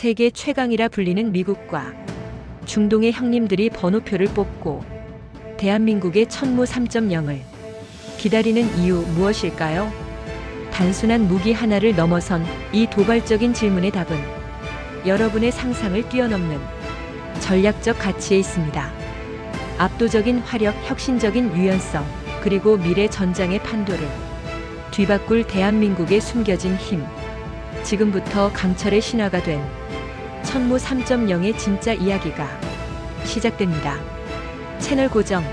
세계 최강이라 불리는 미국과 중동의 형님들이 번호표를 뽑고 대한민국의 천무 3.0을 기다리는 이유 무엇일까요? 단순한 무기 하나를 넘어선 이 도발적인 질문의 답은 여러분의 상상을 뛰어넘는 전략적 가치에 있습니다. 압도적인 화력, 혁신적인 유연성, 그리고 미래 전장의 판도를 뒤바꿀 대한민국의 숨겨진 힘. 지금부터 강철의 신화가 된 천무 3.0의 진짜 이야기가 시작됩니다. 채널 고정.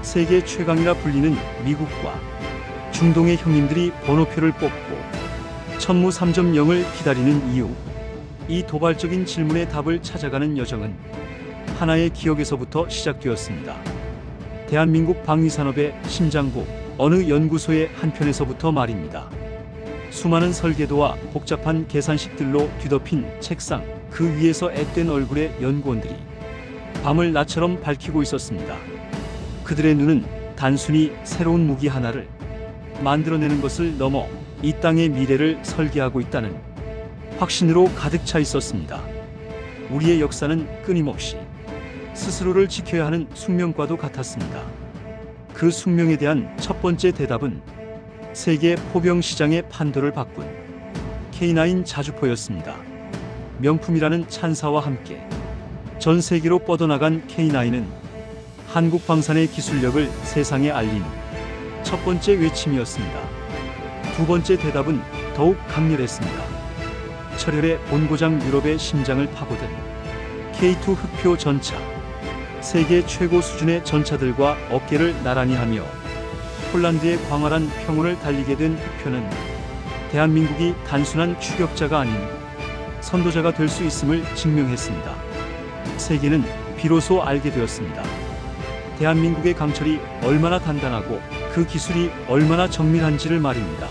세계 최강이라 불리는 미국과 중동의 형님들이 번호표를 뽑고 천무 3.0을 기다리는 이유. 이 도발적인 질문의 답을 찾아가는 여정은 하나의 기억에서부터 시작되었습니다. 대한민국 방위산업의 심장부 어느 연구소의 한편에서부터 말입니다. 수많은 설계도와 복잡한 계산식들로 뒤덮인 책상 그 위에서 앳된 얼굴의 연구원들이 밤을 낮처럼 밝히고 있었습니다. 그들의 눈은 단순히 새로운 무기 하나를 만들어내는 것을 넘어 이 땅의 미래를 설계하고 있다는 확신으로 가득 차 있었습니다. 우리의 역사는 끊임없이 스스로를 지켜야 하는 숙명과도 같았습니다. 그 숙명에 대한 첫 번째 대답은 세계 포병 시장의 판도를 바꾼 K9 자주포였습니다. 명품이라는 찬사와 함께 전 세계로 뻗어나간 K9은 한국 방산의 기술력을 세상에 알린 첫 번째 외침이었습니다. 두 번째 대답은 더욱 강렬했습니다. 철혈의 본고장 유럽의 심장을 파고든 K2 흑표 전차. 세계 최고 수준의 전차들과 어깨를 나란히 하며 폴란드의 광활한 평원을 달리게 된 흑표는 대한민국이 단순한 추격자가 아닌 선도자가 될 수 있음을 증명했습니다. 세계는 비로소 알게 되었습니다. 대한민국의 강철이 얼마나 단단하고 그 기술이 얼마나 정밀한지를 말입니다.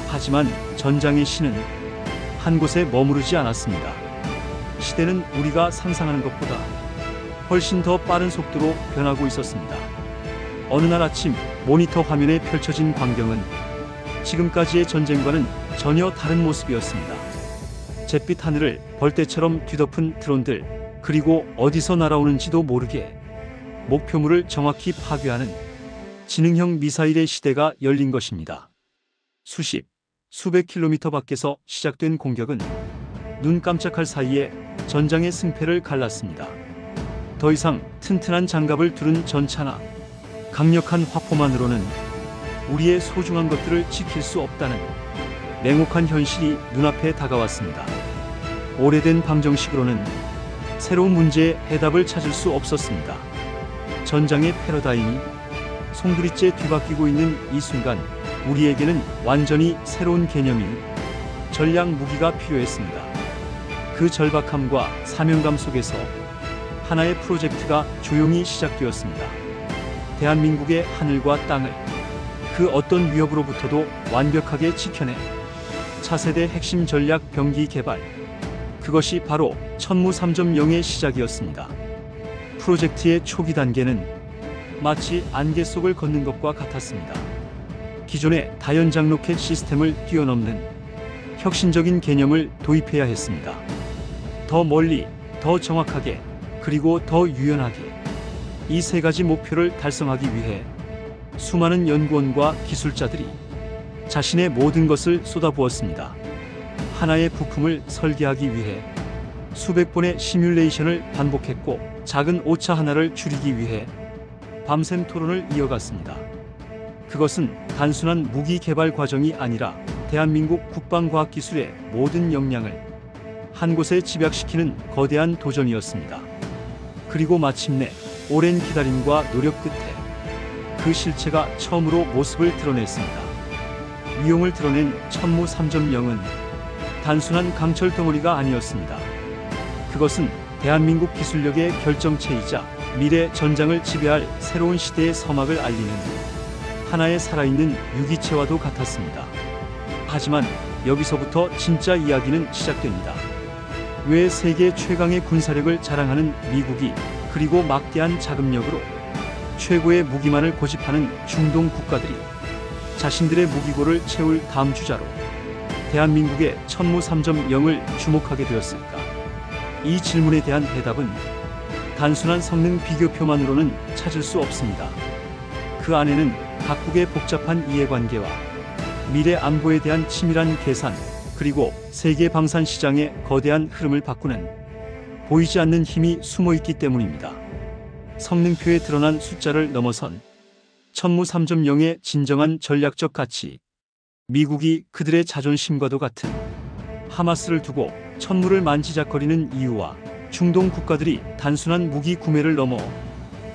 하지만 전장의 신은 한 곳에 머무르지 않았습니다. 시대는 우리가 상상하는 것보다 훨씬 더 빠른 속도로 변하고 있었습니다. 어느 날 아침 모니터 화면에 펼쳐진 광경은 지금까지의 전쟁과는 전혀 다른 모습이었습니다. 잿빛 하늘을 벌떼처럼 뒤덮은 드론들, 그리고 어디서 날아오는지도 모르게 목표물을 정확히 파괴하는 지능형 미사일의 시대가 열린 것입니다. 수백 킬로미터 밖에서 시작된 공격은 눈 깜짝할 사이에 전장의 승패를 갈랐습니다. 더 이상 튼튼한 장갑을 두른 전차나 강력한 화포만으로는 우리의 소중한 것들을 지킬 수 없다는 냉혹한 현실이 눈앞에 다가왔습니다. 오래된 방정식으로는 새로운 문제의 해답을 찾을 수 없었습니다. 전장의 패러다임이 송두리째 뒤바뀌고 있는 이 순간 우리에게는 완전히 새로운 개념인 전략 무기가 필요했습니다. 그 절박함과 사명감 속에서 하나의 프로젝트가 조용히 시작되었습니다. 대한민국의 하늘과 땅을 그 어떤 위협으로부터도 완벽하게 지켜내 차세대 핵심 전략 병기 개발. 그것이 바로 천무 3.0의 시작이었습니다. 프로젝트의 초기 단계는 마치 안개 속을 걷는 것과 같았습니다. 기존의 다연장 로켓 시스템을 뛰어넘는 혁신적인 개념을 도입해야 했습니다. 더 멀리, 더 정확하게, 그리고 더 유연하게. 이 세 가지 목표를 달성하기 위해 수많은 연구원과 기술자들이 자신의 모든 것을 쏟아부었습니다. 하나의 부품을 설계하기 위해 수백 번의 시뮬레이션을 반복했고 작은 오차 하나를 줄이기 위해 밤샘 토론을 이어갔습니다. 그것은 단순한 무기 개발 과정이 아니라 대한민국 국방과학기술의 모든 역량을 한 곳에 집약시키는 거대한 도전이었습니다. 그리고 마침내 오랜 기다림과 노력 끝에 그 실체가 처음으로 모습을 드러냈습니다. 위용을 드러낸 천무 3.0은 단순한 강철 덩어리가 아니었습니다. 그것은 대한민국 기술력의 결정체이자 미래 전장을 지배할 새로운 시대의 서막을 알리는 하나의 살아있는 유기체와도 같았습니다. 하지만 여기서부터 진짜 이야기는 시작됩니다. 왜 세계 최강의 군사력을 자랑하는 미국이 그리고 막대한 자금력으로 최고의 무기만을 고집하는 중동 국가들이 자신들의 무기고를 채울 다음 주자로 대한민국의 천무 3.0을 주목하게 되었을까? 이 질문에 대한 대답은 단순한 성능 비교표만으로는 찾을 수 없습니다. 그 안에는 각국의 복잡한 이해관계와 미래 안보에 대한 치밀한 계산, 그리고 세계 방산 시장의 거대한 흐름을 바꾸는 보이지 않는 힘이 숨어 있기 때문입니다. 성능표에 드러난 숫자를 넘어선 천무 3.0의 진정한 전략적 가치, 미국이 그들의 자존심과도 같은 하마스를 두고 천무를 만지작거리는 이유와 중동 국가들이 단순한 무기 구매를 넘어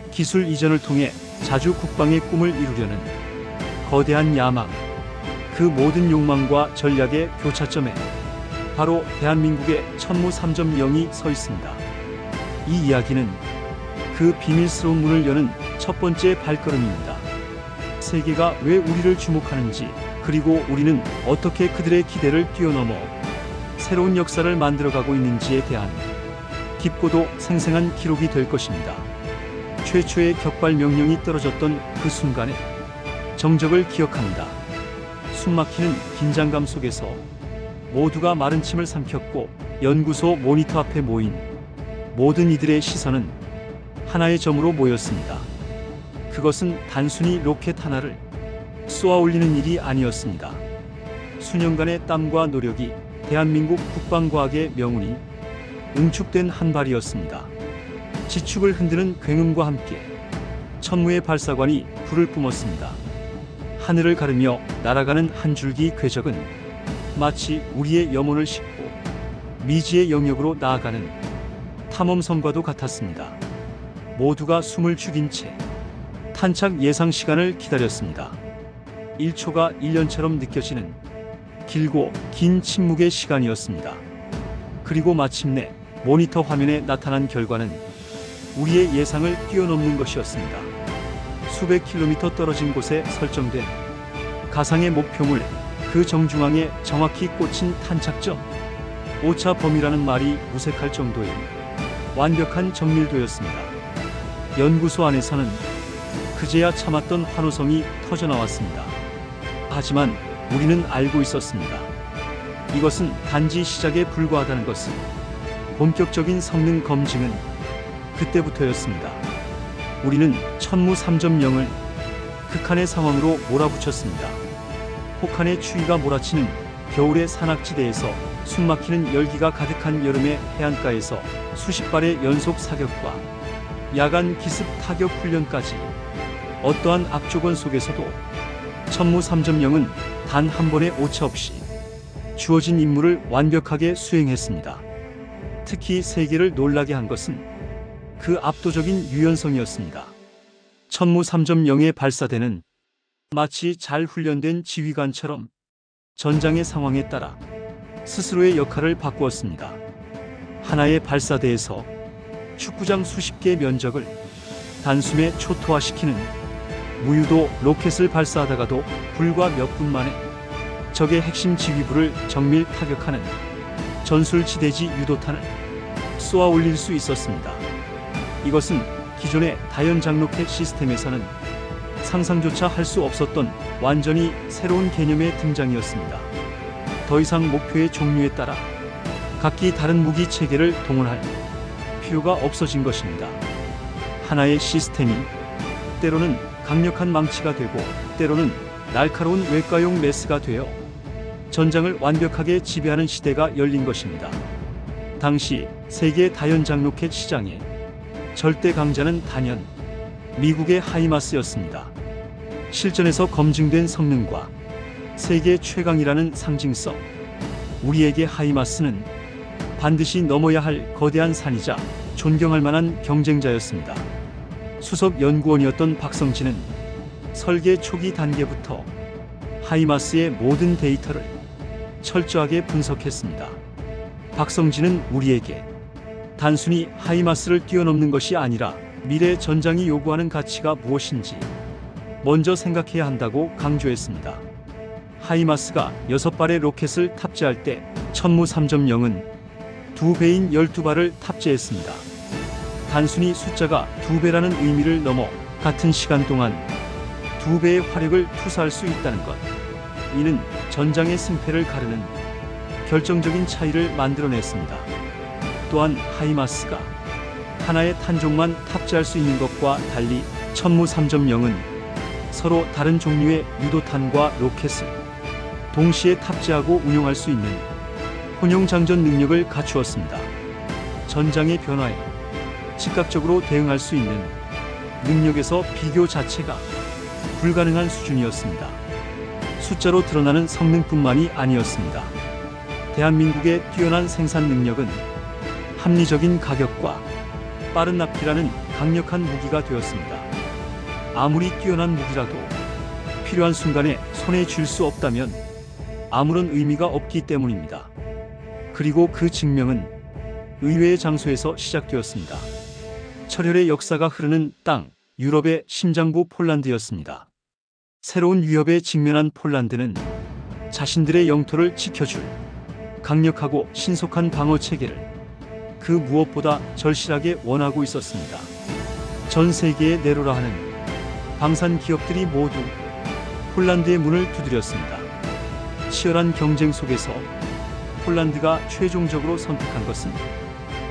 기술 이전을 통해 자주 국방의 꿈을 이루려는 거대한 야망, 그 모든 욕망과 전략의 교차점에 바로 대한민국의 천무 3.0이 서 있습니다. 이 이야기는 그 비밀스러운 문을 여는 첫 번째 발걸음입니다. 세계가 왜 우리를 주목하는지, 그리고 우리는 어떻게 그들의 기대를 뛰어넘어 새로운 역사를 만들어가고 있는지에 대한 깊고도 생생한 기록이 될 것입니다. 최초의 격발 명령이 떨어졌던 그 순간에 정적을 기억합니다. 숨막히는 긴장감 속에서 모두가 마른 침을 삼켰고, 연구소 모니터 앞에 모인 모든 이들의 시선은 하나의 점으로 모였습니다. 그것은 단순히 로켓 하나를 쏘아 올리는 일이 아니었습니다. 수년간의 땀과 노력이 대한민국 국방과학의 명운이 응축된 한 발이었습니다. 지축을 흔드는 굉음과 함께 천무의 발사관이 불을 뿜었습니다. 하늘을 가르며 날아가는 한 줄기 궤적은 마치 우리의 염원을 싣고 미지의 영역으로 나아가는 탐험선과도 같았습니다. 모두가 숨을 죽인 채 탄착 예상 시간을 기다렸습니다. 1초가 1년처럼 느껴지는 길고 긴 침묵의 시간이었습니다. 그리고 마침내 모니터 화면에 나타난 결과는 우리의 예상을 뛰어넘는 것이었습니다. 수백 킬로미터 떨어진 곳에 설정된 가상의 목표물, 그 정중앙에 정확히 꽂힌 탄착점, 오차 범위라는 말이 무색할 정도의 완벽한 정밀도였습니다. 연구소 안에서는 그제야 참았던 환호성이 터져나왔습니다. 하지만 우리는 알고 있었습니다. 이것은 단지 시작에 불과하다는 것을. 본격적인 성능 검증은 그때부터였습니다. 우리는 천무 3.0을 극한의 상황으로 몰아붙였습니다. 혹한의 추위가 몰아치는 겨울의 산악지대에서, 숨막히는 열기가 가득한 여름의 해안가에서 수십 발의 연속 사격과 야간 기습 타격 훈련까지 어떠한 악조건 속에서도 천무 3.0은 단 한 번의 오차 없이 주어진 임무를 완벽하게 수행했습니다. 특히 세계를 놀라게 한 것은 그 압도적인 유연성이었습니다. 천무 3.0의 발사대는 마치 잘 훈련된 지휘관처럼 전장의 상황에 따라 스스로의 역할을 바꾸었습니다. 하나의 발사대에서 축구장 수십 개의 면적을 단숨에 초토화시키는 무유도 로켓을 발사하다가도 불과 몇 분 만에 적의 핵심 지휘부를 정밀 타격하는 전술지대지 유도탄을 쏘아 올릴 수 있었습니다. 이것은 기존의 다연장 로켓 시스템에서는 상상조차 할 수 없었던 완전히 새로운 개념의 등장이었습니다. 더 이상 목표의 종류에 따라 각기 다른 무기 체계를 동원할 필요가 없어진 것입니다. 하나의 시스템이 때로는 강력한 망치가 되고, 때로는 날카로운 외과용 메스가 되어 전장을 완벽하게 지배하는 시대가 열린 것입니다. 당시 세계 다연장 로켓 시장의 절대 강자는 단연 미국의 하이마스였습니다. 실전에서 검증된 성능과 세계 최강이라는 상징성, 우리에게 하이마스는 반드시 넘어야 할 거대한 산이자 존경할 만한 경쟁자였습니다. 수석 연구원이었던 박성진은 설계 초기 단계부터 하이마스의 모든 데이터를 철저하게 분석했습니다. 박성진은 우리에게 단순히 하이마스를 뛰어넘는 것이 아니라 미래 전장이 요구하는 가치가 무엇인지 먼저 생각해야 한다고 강조했습니다. 하이마스가 6발의 로켓을 탑재할 때 천무 3.0은 2배인 12발을 탑재했습니다. 단순히 숫자가 2배라는 의미를 넘어 같은 시간 동안 2배의 화력을 투사할 수 있다는 것. 이는 전장의 승패를 가르는 결정적인 차이를 만들어냈습니다. 또한 하이마스가 하나의 탄종만 탑재할 수 있는 것과 달리 천무 3.0은 서로 다른 종류의 유도탄과 로켓을 동시에 탑재하고 운용할 수 있는 혼용장전 능력을 갖추었습니다. 전장의 변화에 즉각적으로 대응할 수 있는 능력에서 비교 자체가 불가능한 수준이었습니다. 숫자로 드러나는 성능뿐만이 아니었습니다. 대한민국의 뛰어난 생산 능력은 합리적인 가격과 빠른 납기라는 강력한 무기가 되었습니다. 아무리 뛰어난 무기라도 필요한 순간에 손에 쥘 수 없다면 아무런 의미가 없기 때문입니다. 그리고 그 증명은 의외의 장소에서 시작되었습니다. 철혈의 역사가 흐르는 땅, 유럽의 심장부 폴란드였습니다. 새로운 위협에 직면한 폴란드는 자신들의 영토를 지켜줄 강력하고 신속한 방어 체계를 그 무엇보다 절실하게 원하고 있었습니다. 전 세계에 내로라 하는 방산 기업들이 모두 폴란드의 문을 두드렸습니다. 치열한 경쟁 속에서 폴란드가 최종적으로 선택한 것은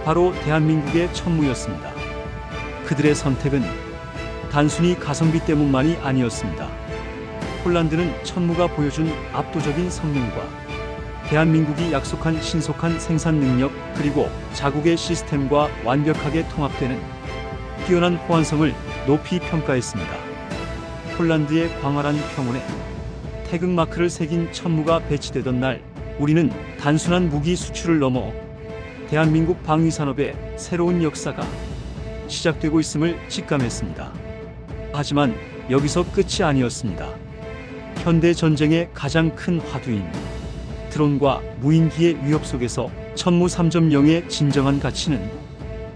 바로 대한민국의 천무였습니다. 그들의 선택은 단순히 가성비 때문만이 아니었습니다. 폴란드는 천무가 보여준 압도적인 성능과 대한민국이 약속한 신속한 생산 능력 그리고 자국의 시스템과 완벽하게 통합되는 뛰어난 호환성을 높이 평가했습니다. 폴란드의 광활한 평원에 태극마크를 새긴 천무가 배치되던 날 우리는 단순한 무기 수출을 넘어 대한민국 방위산업의 새로운 역사가 시작되고 있음을 직감했습니다. 하지만 여기서 끝이 아니었습니다. 현대 전쟁의 가장 큰 화두인 드론과 무인기의 위협 속에서 천무 3.0의 진정한 가치는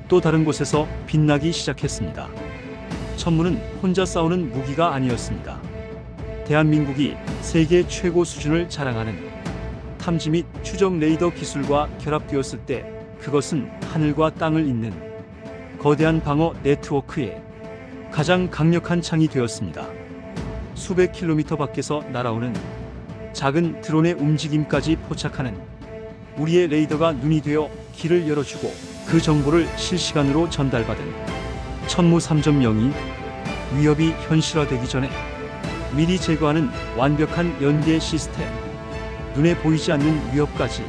또 다른 곳에서 빛나기 시작했습니다. 천무는 혼자 싸우는 무기가 아니었습니다. 대한민국이 세계 최고 수준을 자랑하는 탐지 및 추적 레이더 기술과 결합되었을 때 그것은 하늘과 땅을 잇는 거대한 방어 네트워크의 가장 강력한 창이 되었습니다. 수백 킬로미터 밖에서 날아오는 작은 드론의 움직임까지 포착하는 우리의 레이더가 눈이 되어 길을 열어주고 그 정보를 실시간으로 전달받은 천무 3.0이 위협이 현실화되기 전에 미리 제거하는 완벽한 연계 시스템, 눈에 보이지 않는 위협까지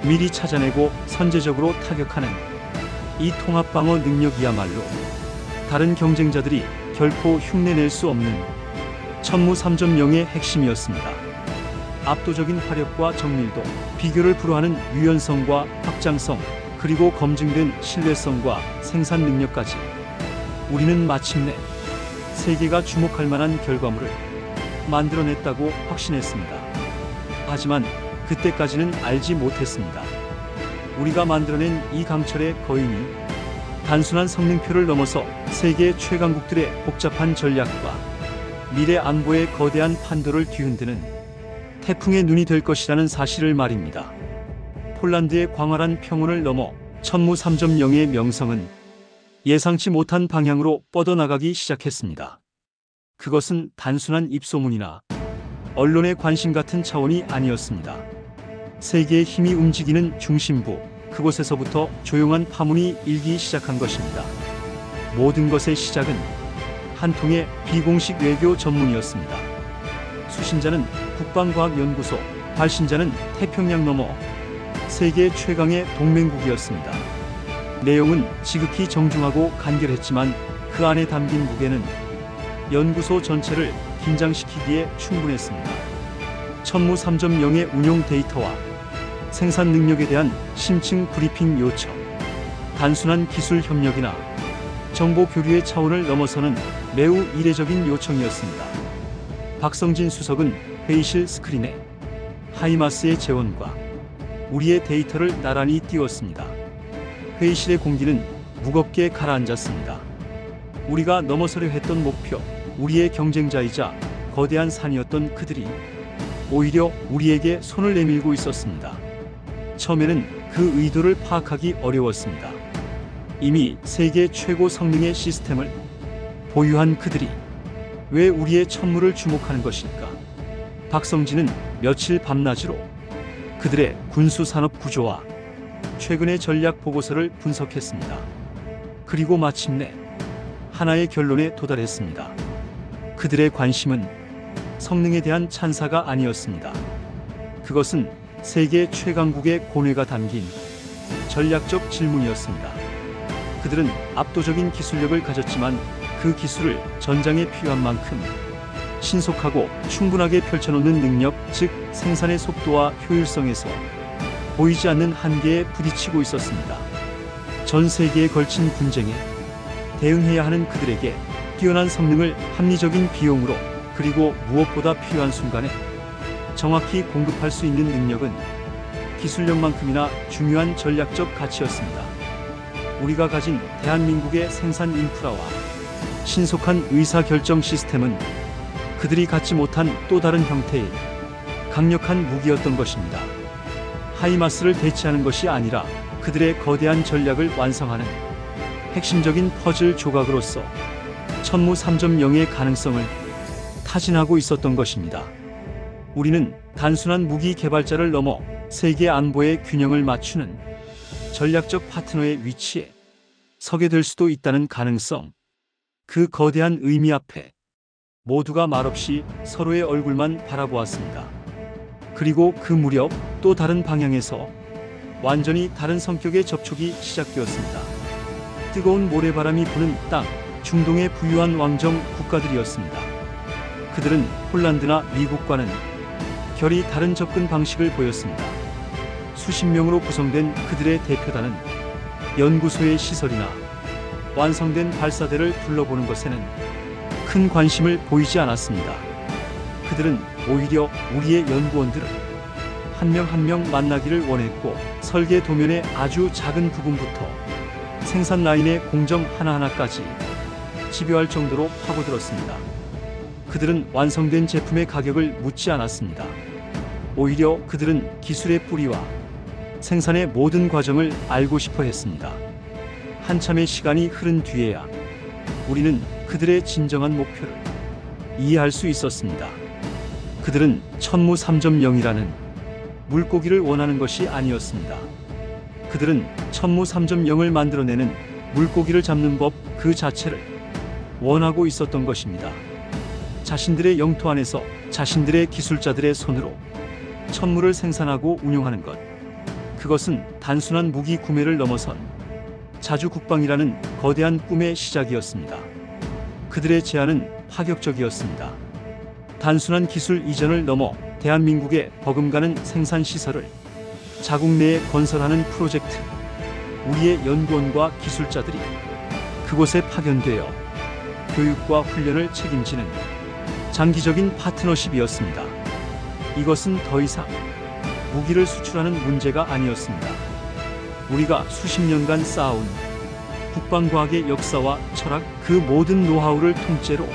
미리 찾아내고 선제적으로 타격하는 이 통합방어 능력이야말로 다른 경쟁자들이 결코 흉내낼 수 없는 천무 3.0의 핵심이었습니다. 압도적인 화력과 정밀도, 비교를 불허하는 유연성과 확장성, 그리고 검증된 신뢰성과 생산 능력까지 우리는 마침내 세계가 주목할 만한 결과물을 만들어냈다고 확신했습니다. 하지만 그때까지는 알지 못했습니다. 우리가 만들어낸 이 강철의 거인이 단순한 성능표를 넘어서 세계 최강국들의 복잡한 전략과 미래 안보의 거대한 판도를 뒤흔드는 태풍의 눈이 될 것이라는 사실을 말입니다. 폴란드의 광활한 평원을 넘어 천무 3.0의 명성은 예상치 못한 방향으로 뻗어나가기 시작했습니다. 그것은 단순한 입소문이나 언론의 관심 같은 차원이 아니었습니다. 세계의 힘이 움직이는 중심부, 그곳에서부터 조용한 파문이 일기 시작한 것입니다. 모든 것의 시작은 한 통의 비공식 외교 전문이었습니다. 수신자는 국방과학연구소, 발신자는 태평양 너머 세계 최강의 동맹국이었습니다. 내용은 지극히 정중하고 간결했지만 그 안에 담긴 무게는 연구소 전체를 긴장시키기에 충분했습니다. 천무 3.0의 운용 데이터와 생산 능력에 대한 심층 브리핑 요청, 단순한 기술 협력이나 정보 교류의 차원을 넘어서는 매우 이례적인 요청이었습니다. 박성진 수석은 회의실 스크린에 하이마스의 재원과 우리의 데이터를 나란히 띄웠습니다. 회의실의 공기는 무겁게 가라앉았습니다. 우리가 넘어서려 했던 목표, 우리의 경쟁자이자 거대한 산이었던 그들이 오히려 우리에게 손을 내밀고 있었습니다. 처음에는 그 의도를 파악하기 어려웠습니다. 이미 세계 최고 성능의 시스템을 보유한 그들이 왜 우리의 천무를 주목하는 것일까? 박성진은 며칠 밤낮으로 그들의 군수 산업 구조와 최근의 전략 보고서를 분석했습니다. 그리고 마침내 하나의 결론에 도달했습니다. 그들의 관심은 성능에 대한 찬사가 아니었습니다. 그것은 세계 최강국의 고뇌가 담긴 전략적 질문이었습니다. 그들은 압도적인 기술력을 가졌지만 그 기술을 전장에 필요한 만큼 신속하고 충분하게 펼쳐놓는 능력, 즉 생산의 속도와 효율성에서 보이지 않는 한계에 부딪히고 있었습니다. 전 세계에 걸친 분쟁에 대응해야 하는 그들에게 뛰어난 성능을 합리적인 비용으로 그리고 무엇보다 필요한 순간에 정확히 공급할 수 있는 능력은 기술력만큼이나 중요한 전략적 가치였습니다. 우리가 가진 대한민국의 생산 인프라와 신속한 의사결정 시스템은 그들이 갖지 못한 또 다른 형태의 강력한 무기였던 것입니다. 하이마스를 대체하는 것이 아니라 그들의 거대한 전략을 완성하는 핵심적인 퍼즐 조각으로서 천무 3.0의 가능성을 타진하고 있었던 것입니다. 우리는 단순한 무기 개발자를 넘어 세계 안보의 균형을 맞추는 전략적 파트너의 위치에 서게 될 수도 있다는 가능성, 그 거대한 의미 앞에 모두가 말없이 서로의 얼굴만 바라보았습니다. 그리고 그 무렵 또 다른 방향에서 완전히 다른 성격의 접촉이 시작되었습니다. 뜨거운 모래바람이 부는 땅, 중동의 부유한 왕정 국가들이었습니다. 그들은 폴란드나 미국과는 결이 다른 접근 방식을 보였습니다. 수십 명으로 구성된 그들의 대표단은 연구소의 시설이나 완성된 발사대를 둘러보는 것에는 큰 관심을 보이지 않았습니다. 그들은 오히려 우리의 연구원들을 한 명 한 명 만나기를 원했고 설계 도면의 아주 작은 부분부터 생산 라인의 공정 하나하나까지 집요할 정도로 파고들었습니다. 그들은 완성된 제품의 가격을 묻지 않았습니다. 오히려 그들은 기술의 뿌리와 생산의 모든 과정을 알고 싶어 했습니다. 한참의 시간이 흐른 뒤에야 우리는 그들의 진정한 목표를 이해할 수 있었습니다. 그들은 천무 3.0이라는 물고기를 원하는 것이 아니었습니다. 그들은 천무 3.0을 만들어내는 물고기를 잡는 법 그 자체를 원하고 있었던 것입니다. 자신들의 영토 안에서 자신들의 기술자들의 손으로 천무를 생산하고 운용하는 것. 그것은 단순한 무기 구매를 넘어선 자주 국방이라는 거대한 꿈의 시작이었습니다. 그들의 제안은 파격적이었습니다. 단순한 기술 이전을 넘어 대한민국의 버금가는 생산시설을 자국 내에 건설하는 프로젝트. 우리의 연구원과 기술자들이 그곳에 파견되어 교육과 훈련을 책임지는 장기적인 파트너십이었습니다. 이것은 더 이상 무기를 수출하는 문제가 아니었습니다. 우리가 수십 년간 쌓아온 국방과학의 역사와 철학, 그 모든 노하우를 통째로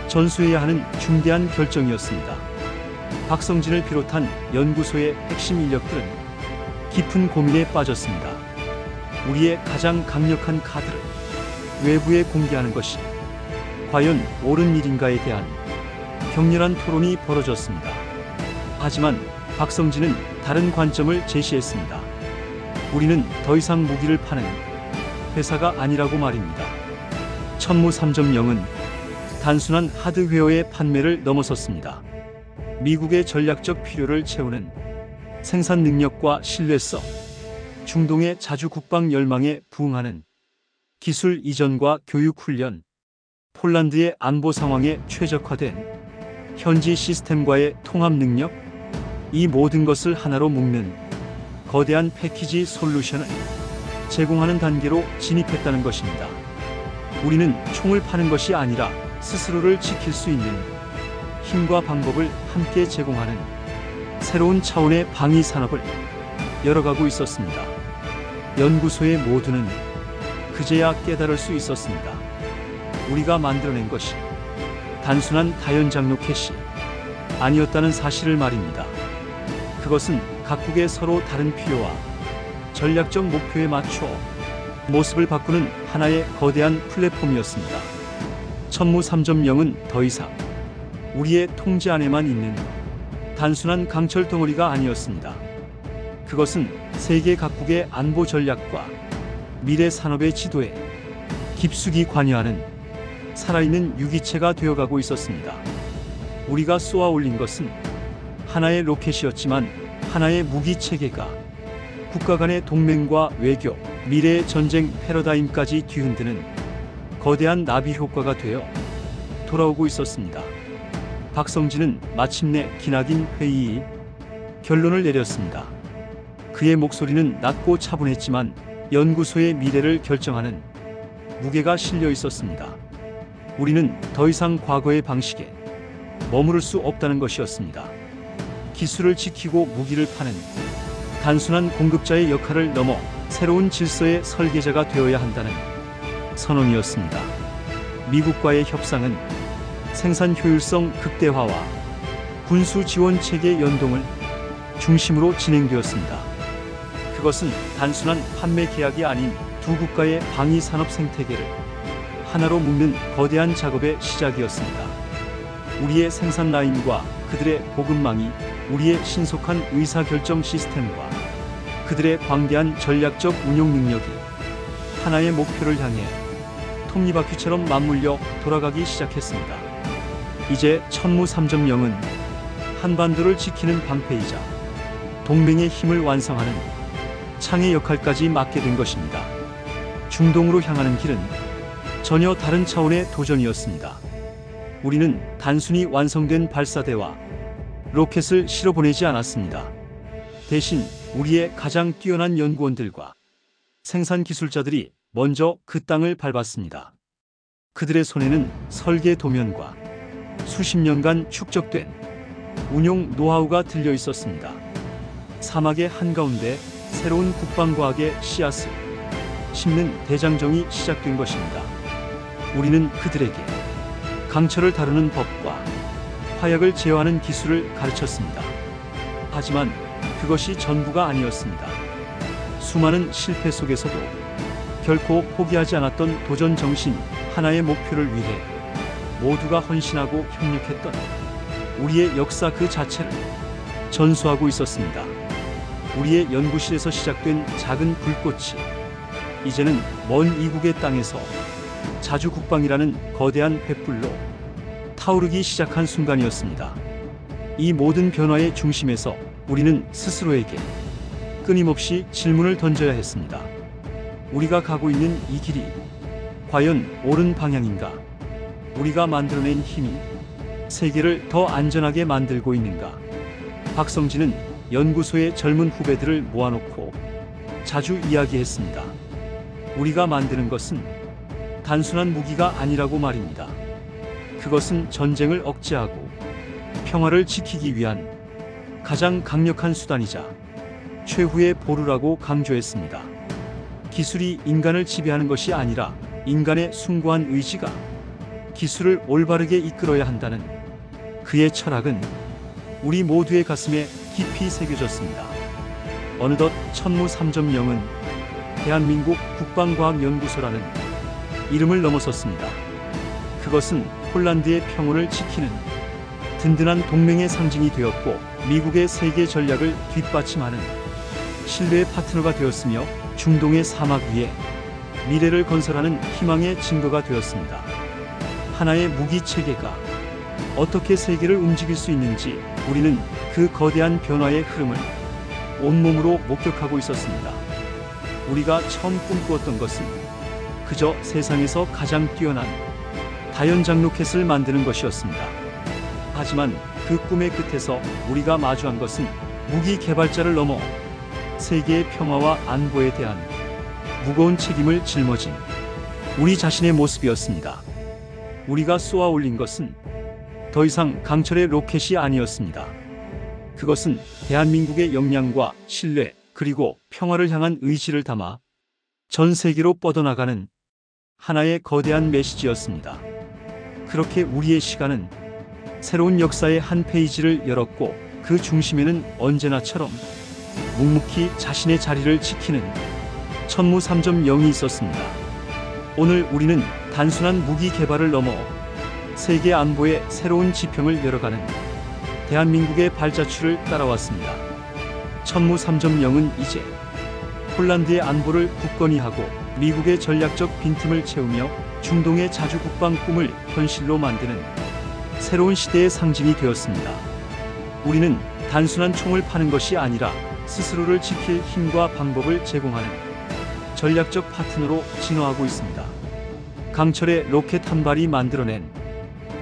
전수해야 하는 중대한 결정이었습니다. 박성진을 비롯한 연구소의 핵심 인력들은 깊은 고민에 빠졌습니다. 우리의 가장 강력한 카드를 외부에 공개하는 것이 과연 옳은 일인가에 대한 격렬한 토론이 벌어졌습니다. 하지만 박성진은 다른 관점을 제시했습니다. 우리는 더 이상 무기를 파는 회사가 아니라고 말입니다. 천무 3.0은 단순한 하드웨어의 판매를 넘어섰습니다. 미국의 전략적 필요를 채우는 생산 능력과 신뢰성, 중동의 자주 국방 열망에 부응하는 기술 이전과 교육 훈련, 폴란드의 안보 상황에 최적화된 현지 시스템과의 통합 능력, 이 모든 것을 하나로 묶는 거대한 패키지 솔루션을 제공하는 단계로 진입했다는 것입니다. 우리는 총을 파는 것이 아니라 스스로를 지킬 수 있는 힘과 방법을 함께 제공하는 새로운 차원의 방위 산업을 열어가고 있었습니다. 연구소의 모두는 그제야 깨달을 수 있었습니다. 우리가 만들어낸 것이 단순한 다연장 로켓이 아니었다는 사실을 말입니다. 그것은 각국의 서로 다른 필요와 전략적 목표에 맞춰 모습을 바꾸는 하나의 거대한 플랫폼이었습니다. 천무 3.0은 더 이상 우리의 통제 안에만 있는 단순한 강철 덩어리가 아니었습니다. 그것은 세계 각국의 안보 전략과 미래 산업의 지도에 깊숙이 관여하는 살아있는 유기체가 되어가고 있었습니다. 우리가 쏘아 올린 것은 하나의 로켓이었지만 하나의 무기 체계가 국가 간의 동맹과 외교, 미래의 전쟁 패러다임까지 뒤흔드는 거대한 나비 효과가 되어 돌아오고 있었습니다. 박성진은 마침내 기나긴 회의의 결론을 내렸습니다. 그의 목소리는 낮고 차분했지만 연구소의 미래를 결정하는 무게가 실려 있었습니다. 우리는 더 이상 과거의 방식에 머무를 수 없다는 것이었습니다. 기술을 지키고 무기를 파는 단순한 공급자의 역할을 넘어 새로운 질서의 설계자가 되어야 한다는 선언이었습니다. 미국과의 협상은 생산 효율성 극대화와 군수 지원 체계 연동을 중심으로 진행되었습니다. 그것은 단순한 판매 계약이 아닌 두 국가의 방위 산업 생태계를 하나로 묶는 거대한 작업의 시작이었습니다. 우리의 생산 라인과 그들의 보급망이, 우리의 신속한 의사결정 시스템과 그들의 광대한 전략적 운용 능력이 하나의 목표를 향해 톱니바퀴처럼 맞물려 돌아가기 시작했습니다. 이제 천무 3.0은 한반도를 지키는 방패이자 동맹의 힘을 완성하는 창의 역할까지 맡게 된 것입니다. 중동으로 향하는 길은 전혀 다른 차원의 도전이었습니다. 우리는 단순히 완성된 발사대와 로켓을 실어보내지 않았습니다. 대신 우리의 가장 뛰어난 연구원들과 생산 기술자들이 먼저 그 땅을 밟았습니다. 그들의 손에는 설계 도면과 수십 년간 축적된 운용 노하우가 들려 있었습니다. 사막의 한가운데 새로운 국방과학의 씨앗을 심는 대장정이 시작된 것입니다. 우리는 그들에게 강철을 다루는 법과 화약을 제어하는 기술을 가르쳤습니다. 하지만 그것이 전부가 아니었습니다. 수많은 실패 속에서도 결코 포기하지 않았던 도전 정신, 하나의 목표를 위해 모두가 헌신하고 협력했던 우리의 역사 그 자체를 전수하고 있었습니다. 우리의 연구실에서 시작된 작은 불꽃이 이제는 먼 이국의 땅에서 자주국방이라는 거대한 횃불로 타오르기 시작한 순간이었습니다. 이 모든 변화의 중심에서 우리는 스스로에게 끊임없이 질문을 던져야 했습니다. 우리가 가고 있는 이 길이 과연 옳은 방향인가? 우리가 만들어낸 힘이 세계를 더 안전하게 만들고 있는가? 박성진은 연구소의 젊은 후배들을 모아놓고 자주 이야기했습니다. 우리가 만드는 것은 단순한 무기가 아니라고 말입니다. 그것은 전쟁을 억제하고 평화를 지키기 위한 가장 강력한 수단이자 최후의 보루라고 강조했습니다. 기술이 인간을 지배하는 것이 아니라 인간의 숭고한 의지가 기술을 올바르게 이끌어야 한다는 그의 철학은 우리 모두의 가슴에 깊이 새겨졌습니다. 어느덧 천무 3.0은 대한민국 국방과학연구소라는 이름을 넘어섰습니다. 그것은 폴란드의 평온을 지키는 든든한 동맹의 상징이 되었고 미국의 세계 전략을 뒷받침하는 신뢰의 파트너가 되었으며 중동의 사막 위에 미래를 건설하는 희망의 증거가 되었습니다. 하나의 무기 체계가 어떻게 세계를 움직일 수 있는지 우리는 그 거대한 변화의 흐름을 온몸으로 목격하고 있었습니다. 우리가 처음 꿈꾸었던 것은 그저 세상에서 가장 뛰어난 다연장 로켓을 만드는 것이었습니다. 하지만 그 꿈의 끝에서 우리가 마주한 것은 무기 개발자를 넘어 세계의 평화와 안보에 대한 무거운 책임을 짊어진 우리 자신의 모습이었습니다. 우리가 쏘아 올린 것은 더 이상 강철의 로켓이 아니었습니다. 그것은 대한민국의 역량과 신뢰 그리고 평화를 향한 의지를 담아 전 세계로 뻗어나가는 하나의 거대한 메시지였습니다. 그렇게 우리의 시간은 새로운 역사의 한 페이지를 열었고 그 중심에는 언제나처럼 묵묵히 자신의 자리를 지키는 천무 3.0이 있었습니다. 오늘 우리는 단순한 무기 개발을 넘어 세계 안보의 새로운 지평을 열어가는 대한민국의 발자취를 따라왔습니다. 천무 3.0은 이제 폴란드의 안보를 굳건히 하고 미국의 전략적 빈틈을 채우며 중동의 자주 국방 꿈을 현실로 만드는 새로운 시대의 상징이 되었습니다. 우리는 단순한 총을 파는 것이 아니라 스스로를 지킬 힘과 방법을 제공하는 전략적 파트너로 진화하고 있습니다. 강철의 로켓 한 발이 만들어낸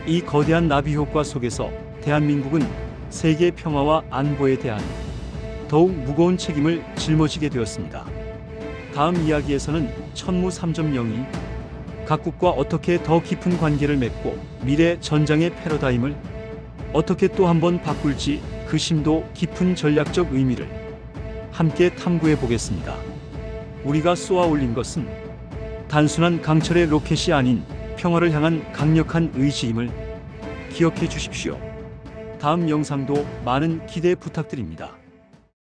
이 거대한 나비 효과 속에서 대한민국은 세계 평화와 안보에 대한 더욱 무거운 책임을 짊어지게 되었습니다. 다음 이야기에서는 천무 3.0이 각국과 어떻게 더 깊은 관계를 맺고 미래 전장의 패러다임을 어떻게 또 한 번 바꿀지 그 심도 깊은 전략적 의미를 함께 탐구해 보겠습니다. 우리가 쏘아 올린 것은 단순한 강철의 로켓이 아닌 평화를 향한 강력한 의지임을 기억해 주십시오. 다음 영상도 많은 기대 부탁드립니다.